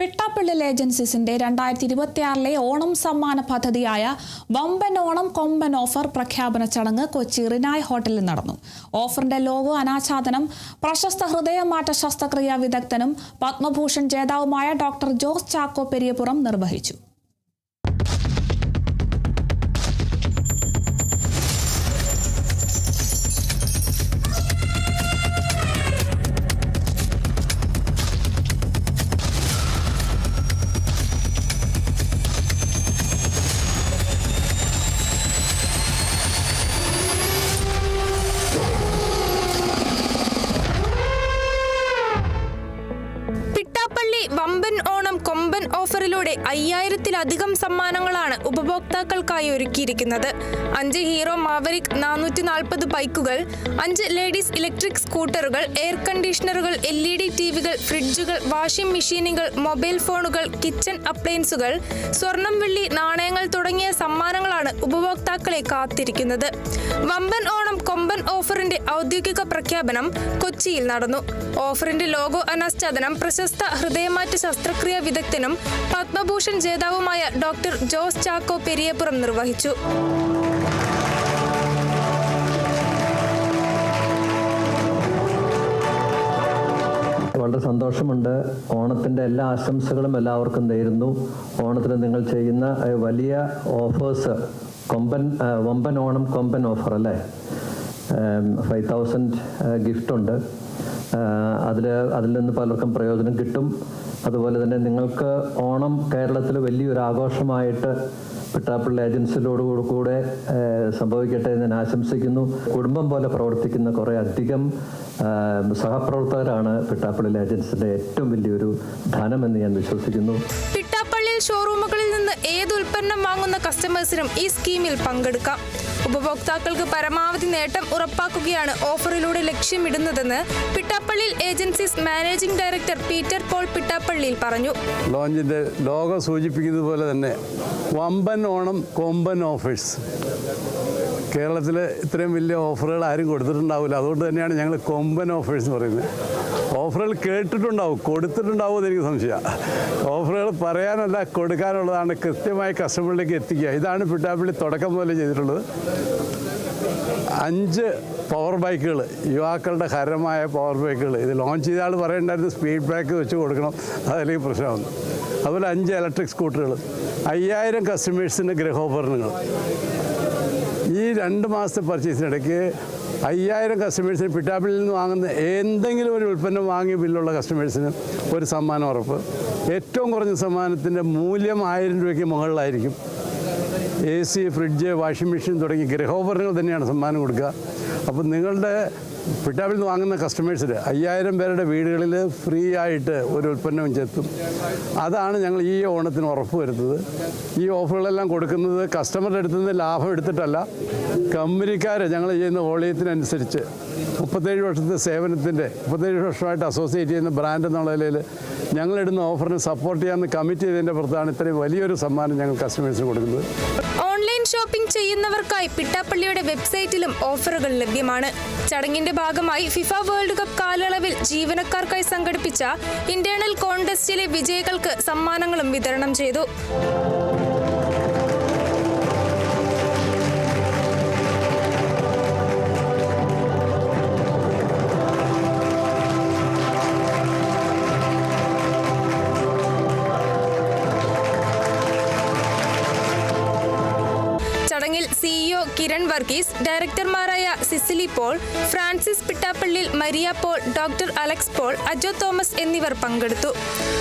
പിട്ടാപ്പള്ളി ഏജൻസീസിന്റെ 2026 ഓണം സമ്മാന പദ്ധതിയായ വമ്പൻ ഓണം കൊമ്പൻ ഓഫർ പ്രഖ്യാപന ചടങ്ങ് കൊച്ചി റിനായ് ഹോട്ടലിൽ നടന്നു. ഓഫറിന്റെ ലോഗോ അനാച്ഛാദനം പ്രശസ്ത ഹൃദയമാറ്റ ശസ്ത്രക്രിയാ വിദഗ്ധനും പത്മഭൂഷൺ ജേതാവുമായ ഡോക്ടർ ജോസ് ചാക്കോ പെരിയപുറം നിർവഹിച്ചു. പിട്ടാപ്പള്ളി വമ്പൻ ഓണം കൊമ്പൻ ഓഫറിലൂടെ 5000-ത്തിലധികം സമ്മാനങ്ങളാണ് ഉപഭോക്താക്കൾക്കായി ഒരുക്കിയിരിക്കുന്നത്. 5 ഹീറോ മാവരിക് 440 ബൈക്കുകൾ, 5 ലേഡീസ് ഇലക്ട്രിക് സ്കൂട്ടറുകൾ, എയർ കണ്ടീഷണറുകൾ, LED ടിവികൾ, ഫ്രിഡ്ജുകൾ, വാഷിംഗ് മെഷീനുകൾ, മൊബൈൽ ഫോണുകൾ, കിച്ചൺ അപ്ലയൻസുകൾ, സ്വർണം വെള്ളി നാണയങ്ങൾ തുടങ്ങിയ സമ്മാനങ്ങളാണ് ഉപഭോക്താക്കളെ കാത്തിരിക്കുന്നത്. വമ്പൻ ഓണം കൊമ്പൻ ഓഫറിന്റെ ഔദ്യോഗിക പ്രഖ്യാപനം കൊച്ചിയിൽ നടന്നു. ഓഫറിന്റെ ലോഗോ അനാച്ഛാദനം പ്രശസ്ത ഹൃദയമാറ്റ ശസ്ത്രക്രിയാ വിദഗ്ധനും പത്മഭൂഷൺ ജേതാവുമായ ഡോക്ടർ ജോസ് ചാക്കോ പെരിയപുറം നിർവഹിച്ചു. വളരെ സന്തോഷമുണ്ട്. ഓണത്തിൻ്റെ എല്ലാ ആശംസകളും എല്ലാവർക്കും നേരുന്നു. ഓണത്തിന് നിങ്ങൾ ചെയ്യുന്ന വലിയ ഓഫേഴ്സ്, വമ്പൻ ഓണം കൊമ്പൻ ഓഫർ അല്ലേ, 5000 ഗിഫ്റ്റ് ഉണ്ട്. അതിൽ നിന്ന് പലർക്കും പ്രയോജനം കിട്ടും. അതുപോലെ തന്നെ നിങ്ങൾക്ക് ഓണം കേരളത്തിൽ വലിയൊരു ആഘോഷമായിട്ട് പിട്ടാപ്പള്ളി ഏജൻസിയോടുകൂടെ സംഭവിക്കട്ടെ എന്ന് ഞാൻ ആശംസിക്കുന്നു. കുടുംബം പോലെ പ്രവർത്തിക്കുന്ന കുറേ അധികം സഹപ്രവർത്തകരാണ് പിട്ടാപ്പള്ളി ഏജൻസിന്റെ ഏറ്റവും വലിയൊരു ധനമെന്ന് ഞാൻ വിശ്വസിക്കുന്നു. പിട്ടാപ്പള്ളിയിൽ ഷോറൂമുകളിൽ നിന്ന് ഏത് ഉൽപ്പന്നം വാങ്ങുന്ന കസ്റ്റമേഴ്സിനും ഈ സ്കീമിൽ പങ്കെടുക്കാം. ഉപഭോക്താക്കൾക്ക് പരമാവധി നേട്ടം ഉറപ്പാക്കുകയാണ് ഓഫറിലൂടെ ലക്ഷ്യമിടുന്നതെന്ന് Pittappilly agencies managing director Peter Paul Pittappillil പറഞ്ഞു. ലോഞ്ചിന്റെ ലോഗോ സൂചിപ്പിക്കുന്നത് പോലെ തന്നെ വമ്പൻ ഓണം കൊമ്പൻ ഓഫേഴ്സ്. കേരളത്തിൽ ഇത്രയും വലിയ ഓഫറുകൾ ആരും കൊടുത്തിട്ടുണ്ടാവില്ല. അതുകൊണ്ട് തന്നെയാണ് ഞങ്ങൾ കൊമ്പൻ ഓഫേഴ്സ് എന്ന് പറയുന്നത്. ഓഫറുകൾ കേട്ടിട്ടുണ്ടാവും, കൊടുത്തിട്ടുണ്ടാവും എന്ന് എനിക്ക് സംശയമാണ്. ഓഫറുകൾ പറയാനല്ല, കൊടുക്കാനുള്ളതാണ്, കൃത്യമായി കസ്റ്റമറിലേക്ക് എത്തിക്കുക. ഇതാണ് പിട്ടാപ്പള്ളി തുടക്കം മുതൽ ചെയ്തിട്ടുള്ളത്. 5 പവർ ബൈക്കുകൾ, യുവാക്കളുടെ ഹരമായ പവർ ബൈക്കുകൾ. ഇത് ലോഞ്ച് ചെയ്ത ആൾ പറയേണ്ടായിരുന്നു സ്പീഡ് ബ്രേക്ക് വെച്ച് കൊടുക്കണം, അതല്ലെങ്കിൽ പ്രശ്നമാണ്. അതുപോലെ 5 ഇലക്ട്രിക് സ്കൂട്ടറുകൾ, 5000 കസ്റ്റമേഴ്സിൻ്റെ ഗൃഹോപകരണങ്ങൾ. ഈ 2 മാസത്തെ പർച്ചേസിനിടയ്ക്ക് 5000 കസ്റ്റമേഴ്സിന് പിട്ടാപ്പള്ളിയിൽ നിന്ന് വാങ്ങുന്ന എന്തെങ്കിലും ഒരു ഉൽപ്പന്നം വാങ്ങിയ ബില്ലുള്ള കസ്റ്റമേഴ്സിന് ഒരു സമ്മാനം ഉറപ്പ്. ഏറ്റവും കുറഞ്ഞ സമ്മാനത്തിൻ്റെ മൂല്യം 1000 രൂപയ്ക്ക് മുകളിലായിരിക്കും. AC, ഫ്രിഡ്ജ്, വാഷിംഗ് മെഷീൻ തുടങ്ങി ഗൃഹോപകരണങ്ങൾ തന്നെയാണ് സമ്മാനം കൊടുക്കുക. അപ്പം നിങ്ങളുടെ പിട്ടാപ്പള്ളിയിൽ നിന്ന് വാങ്ങുന്ന കസ്റ്റമേഴ്സിന് 5000 പേരുടെ വീടുകളിൽ ഫ്രീ ആയിട്ട് ഒരു ഉൽപ്പന്നം ചെത്തും. അതാണ് ഞങ്ങൾ ഈ ഓണത്തിന് ഉറപ്പ് വരുന്നത്. ഈ ഓഫറുകളെല്ലാം കൊടുക്കുന്നത് കസ്റ്റമറുടെ അടുത്ത് നിന്ന് ലാഭം എടുത്തിട്ടല്ല, കമ്പനിക്കാർ ഞങ്ങൾ ചെയ്യുന്ന വോളിയത്തിനനുസരിച്ച് 37 വർഷത്തെ സേവനത്തിൻ്റെ 37 വർഷമായിട്ട് അസോസിയേറ്റ് ചെയ്യുന്ന ബ്രാൻഡ് എന്നുള്ള നിലയിൽ ഞങ്ങളിടുന്ന ഓഫറിനെ സപ്പോർട്ട് ചെയ്യാമെന്ന് കമ്മിറ്റ് ചെയ്തതിൻ്റെ പുറത്താണ് ഇത്രയും വലിയൊരു സമ്മാനം ഞങ്ങൾ കസ്റ്റമേഴ്സിന് കൊടുക്കുന്നത്. ഓൺലൈൻ ഷോപ്പിംഗ് ചെയ്യുന്നവർക്കായി പിട്ടാപ്പള്ളിയുടെ വെബ്സൈറ്റിലും ഓഫറുകൾ ലഭ്യമാണ്. ചടങ്ങിന്റെ ഭാഗമായി ഫിഫ വേൾഡ് കപ്പ് കാലയളവിൽ ജീവനക്കാർക്കായി സംഘടിപ്പിച്ച ഇന്റേണൽ കോൺടെസ്റ്റിലെ വിജയികൾക്ക് സമ്മാനങ്ങളും വിതരണം ചെയ്തു. ചടങ്ങിൽ CEO കിരൺ വർഗീസ്, ഡയറക്ടർമാരായ Cicily Paul, Francis Pittappillil, Maria Paul, doctor Alex Paul, Ajo Thomas എന്നിവർ പങ്കെടുത്തു.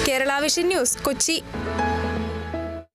Kerala vision news, Kochi.